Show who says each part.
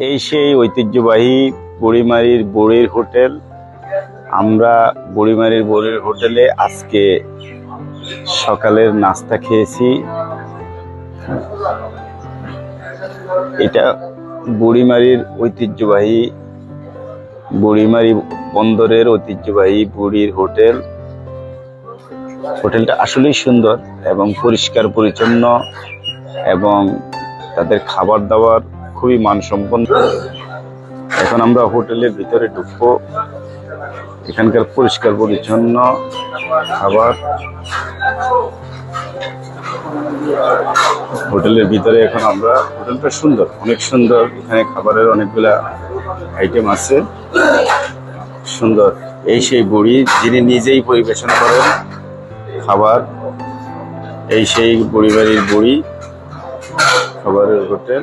Speaker 1: এই সেই ঐতিহ্যবাহী বুড়িমারির বুড়ির হোটেল। আমরা বুড়িমারির বুড়ির হোটেলে আজকে সকালের নাস্তা খেয়েছি। এটা বুড়িমারির ঐতিহ্যবাহী বুড়িমারি বন্দরের ঐতিহ্যবাহী বুড়ির হোটেল। হোটেলটা আসলেই সুন্দর এবং পরিষ্কার পরিচ্ছন্ন এবং তাদের খাবার দাবার খুবই মানসম্পন্ন। এখন আমরা হোটেলের ভিতরে ঢুকবো। এখানকার পরিষ্কার পরিচ্ছন্ন খাবার। হোটেলের ভিতরে এখন আমরা, হোটেলটা সুন্দর, অনেক সুন্দর। এখানে খাবারের অনেকগুলা আইটেম আছে, সুন্দর। এই সেই বুড়ি যিনি নিজেই পরিবেশন করেন খাবার। এই সেই বুড়িমারির বুড়ি খাবারের হোটেল।